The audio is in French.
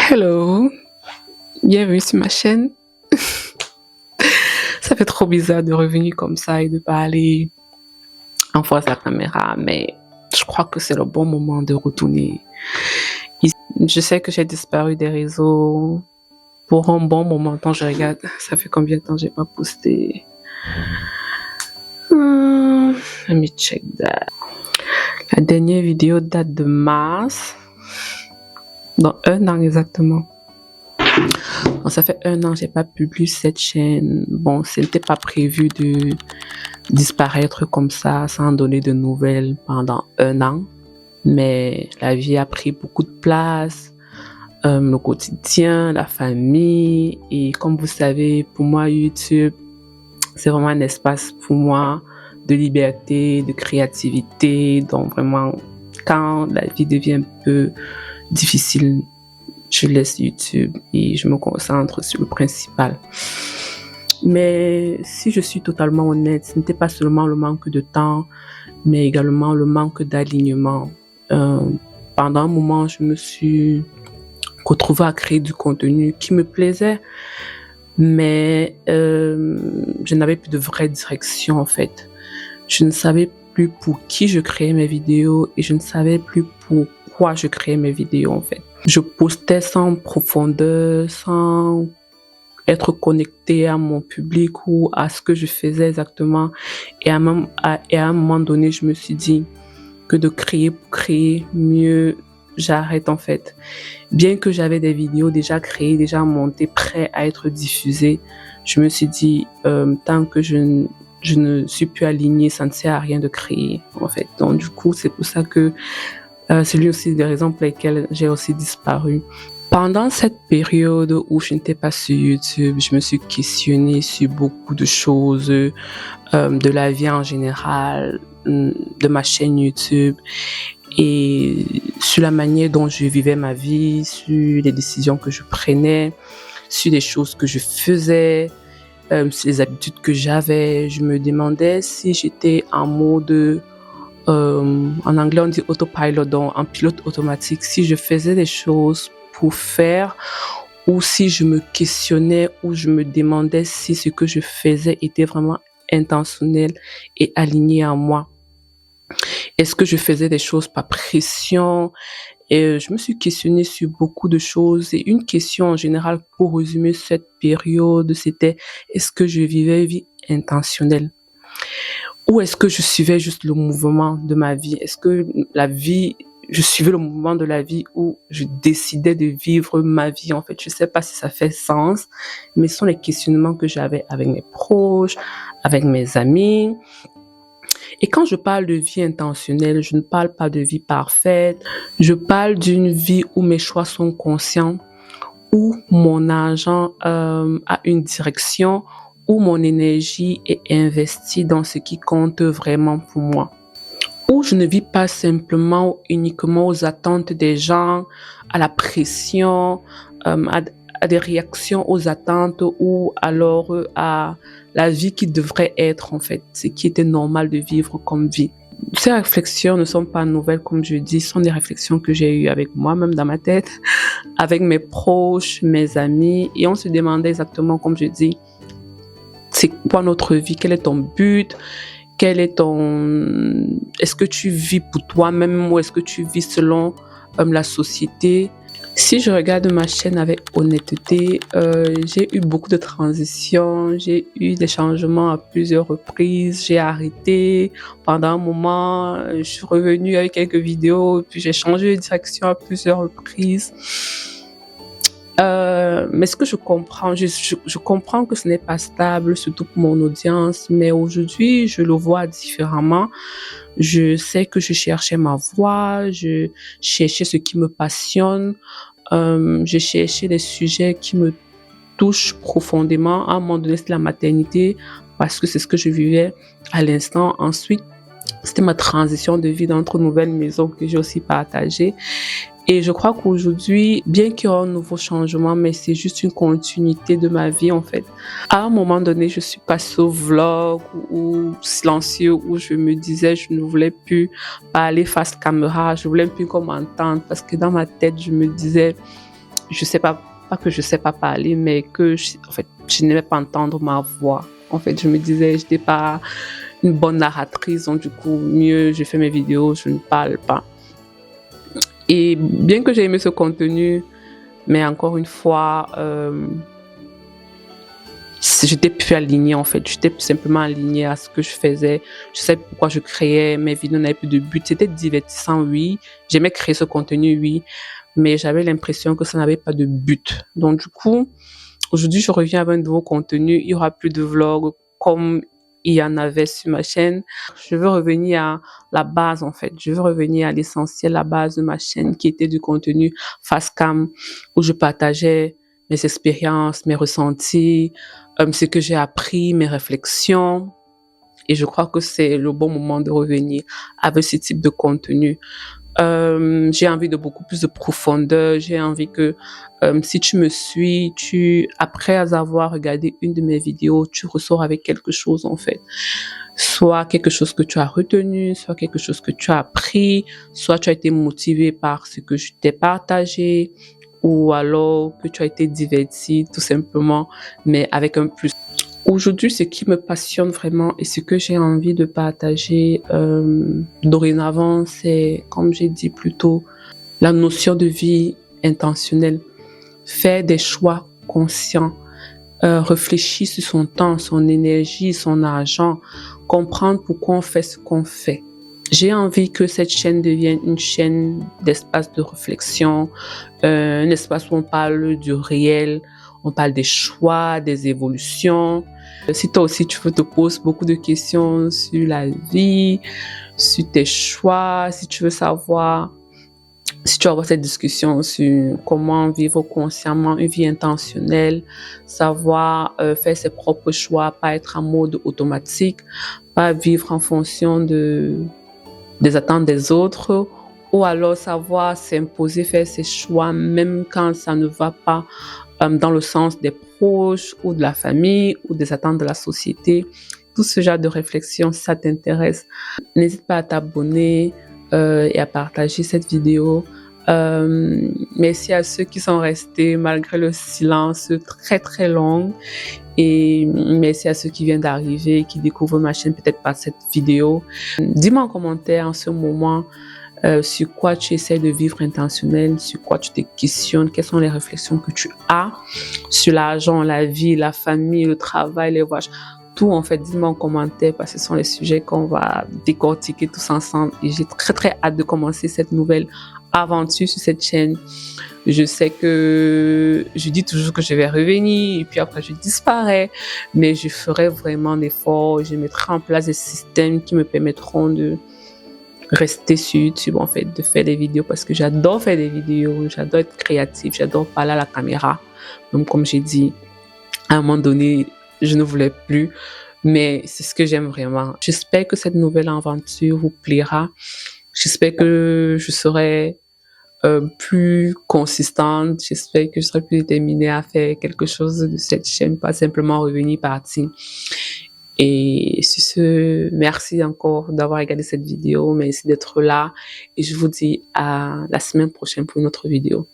Hello, bienvenue sur ma chaîne. Ça fait trop bizarre de revenir comme ça et de parler en face à la caméra, mais je crois que c'est le bon moment de retourner. Je sais que j'ai disparu des réseaux pour un bon moment. Quand je regarde, ça fait combien de temps j'ai pas posté? Let me check that. La dernière vidéo date de mars, dans 1 an exactement. Bon, ça fait 1 an que j'ai pas publié cette chaîne. Bon, ce n'était pas prévu de disparaître comme ça sans donner de nouvelles pendant 1 an. Mais la vie a pris beaucoup de place, le quotidien, la famille. Et comme vous savez, pour moi, YouTube, c'est vraiment un espace pour moi de liberté, de créativité. Donc vraiment, quand la vie devient un peu difficile, je laisse YouTube et je me concentre sur le principal. Mais si je suis totalement honnête, ce n'était pas seulement le manque de temps, mais également le manque d'alignement. Pendant un moment, je me suis retrouvée à créer du contenu qui me plaisait, mais je n'avais plus de vraie direction en fait. Je ne savais plus pour qui je créais mes vidéos et je ne savais plus pourquoi je créais mes vidéos en fait. Je postais sans profondeur, sans être connecté à mon public ou à ce que je faisais exactement. Et à un moment donné, je me suis dit que de créer pour créer, mieux j'arrête en fait. Bien que j'avais des vidéos déjà créées, déjà montées, prêtes à être diffusées, je me suis dit, tant que je ne suis plus alignée, ça ne sert à rien de créer en fait. Donc du coup, c'est pour ça que c'est lui aussi des raisons pour lesquelles j'ai aussi disparu. Pendant cette période où je n'étais pas sur YouTube, je me suis questionnée sur beaucoup de choses, de la vie en général, de ma chaîne YouTube et sur la manière dont je vivais ma vie, sur les décisions que je prenais, sur les choses que je faisais, sur les habitudes que j'avais. Je me demandais si j'étais en mode... en anglais on dit autopilot, donc en pilote automatique, si je faisais des choses pour faire ou si je me questionnais ou je me demandais si ce que je faisais était vraiment intentionnel et aligné à moi. Est-ce que je faisais des choses par pression? Et je me suis questionnée sur beaucoup de choses et une question en général pour résumer cette période, c'était est-ce que je vivais une vie intentionnelle? Ou est-ce que je suivais juste le mouvement de ma vie? Est-ce que je suivais le mouvement de la vie ou je décidais de vivre ma vie en fait? Je sais pas si ça fait sens, mais ce sont les questionnements que j'avais avec mes proches, avec mes amis. Et quand je parle de vie intentionnelle, je ne parle pas de vie parfaite. Je parle d'une vie où mes choix sont conscients, où mon argent a une direction, où mon énergie est investie dans ce qui compte vraiment pour moi. Où je ne vis pas simplement uniquement aux attentes des gens, à la pression, à des réactions aux attentes ou alors à la vie qui devrait être en fait, ce qui était normal de vivre comme vie. Ces réflexions ne sont pas nouvelles comme je dis, ce sont des réflexions que j'ai eues avec moi-même dans ma tête, avec mes proches, mes amis et on se demandait exactement comme je dis, c'est quoi notre vie, quel est ton but, est-ce que tu vis pour toi-même ou est-ce que tu vis selon la société? Si je regarde ma chaîne avec honnêteté, j'ai eu beaucoup de transitions, j'ai eu des changements à plusieurs reprises, j'ai arrêté pendant un moment, je suis revenue avec quelques vidéos, puis j'ai changé de direction à plusieurs reprises. Mais ce que je comprends, je comprends que ce n'est pas stable, surtout pour mon audience, mais aujourd'hui, je le vois différemment. Je sais que je cherchais ma voie, je cherchais ce qui me passionne, je cherchais des sujets qui me touchent profondément. À un moment donné, c'était la maternité, parce que c'est ce que je vivais à l'instant. Ensuite, c'était ma transition de vie dans notre nouvelle maison que j'ai aussi partagée. Et je crois qu'aujourd'hui, bien qu'il y ait un nouveau changement, mais c'est juste une continuité de ma vie en fait. À un moment donné, je suis passée au vlog ou silencieux où je me disais je ne voulais plus parler face caméra, je voulais plus qu'on m'entende parce que dans ma tête, je me disais, je sais pas que je sais pas parler, mais que en fait, je n'aimais pas entendre ma voix. En fait, je me disais, je n'étais pas une bonne narratrice, donc du coup, mieux, je fais mes vidéos, je ne parle pas. Et bien que j'ai aimé ce contenu, mais encore une fois, j'étais plus alignée en fait. J'étais simplement alignée à ce que je faisais. Je sais pourquoi je créais mes vidéos, n'avait plus de but. C'était divertissant, oui. J'aimais créer ce contenu, oui. Mais j'avais l'impression que ça n'avait pas de but. Donc du coup, aujourd'hui, je reviens avec un nouveau contenu. Il y aura plus de vlogs comme il y en avait sur ma chaîne. Je veux revenir à la base, en fait. Je veux revenir à l'essentiel, la base de ma chaîne, qui était du contenu face cam, où je partageais mes expériences, mes ressentis, ce que j'ai appris, mes réflexions. Et je crois que c'est le bon moment de revenir avec ce type de contenu. J'ai envie de beaucoup plus de profondeur. J'ai envie que si tu me suis, après avoir regardé une de mes vidéos, tu ressors avec quelque chose en fait. Soit quelque chose que tu as retenu, soit quelque chose que tu as appris, soit tu as été motivé par ce que je t'ai partagé, ou alors que tu as été diverti tout simplement, mais avec un plus. Aujourd'hui, ce qui me passionne vraiment et ce que j'ai envie de partager dorénavant, c'est, comme j'ai dit plus tôt, la notion de vie intentionnelle. Faire des choix conscients, réfléchir sur son temps, son énergie, son argent, comprendre pourquoi on fait ce qu'on fait. J'ai envie que cette chaîne devienne une chaîne d'espace de réflexion, un espace où on parle du réel, on parle des choix, des évolutions. Si toi aussi tu te poses beaucoup de questions sur la vie, sur tes choix, si tu veux savoir, si tu veux avoir cette discussion sur comment vivre consciemment une vie intentionnelle, savoir faire ses propres choix, pas être en mode automatique, pas vivre en fonction des attentes des autres, ou alors savoir s'imposer, faire ses choix même quand ça ne va pas dans le sens des proches ou de la famille ou des attentes de la société. Tout ce genre de réflexion, si ça t'intéresse, n'hésite pas à t'abonner et à partager cette vidéo. Merci à ceux qui sont restés malgré le silence très très long. Et merci à ceux qui viennent d'arriver, qui découvrent ma chaîne peut-être par cette vidéo. Dis-moi en commentaire en ce moment sur quoi tu essaies de vivre intentionnel, sur quoi tu te questionnes, quelles sont les réflexions que tu as sur l'argent, la vie, la famille, le travail, les voyages. Tout en fait, dis-moi en commentaire parce que ce sont les sujets qu'on va décortiquer tous ensemble. Et j'ai très très hâte de commencer cette nouvelle aventure sur cette chaîne. Je sais que je dis toujours que je vais revenir et puis après je disparais, mais je ferai vraiment d'efforts. Je mettrai en place des systèmes qui me permettront de rester sur YouTube en fait, de faire des vidéos parce que j'adore faire des vidéos, j'adore être créative, j'adore parler à la caméra. Donc comme j'ai dit, à un moment donné, je ne voulais plus, mais c'est ce que j'aime vraiment. J'espère que cette nouvelle aventure vous plaira. J'espère que je serai plus consistante. J'espère que je serai plus déterminée à faire quelque chose de cette chaîne, pas simplement revenir partir. Et sur ce, merci encore d'avoir regardé cette vidéo, merci d'être là et je vous dis à la semaine prochaine pour une autre vidéo.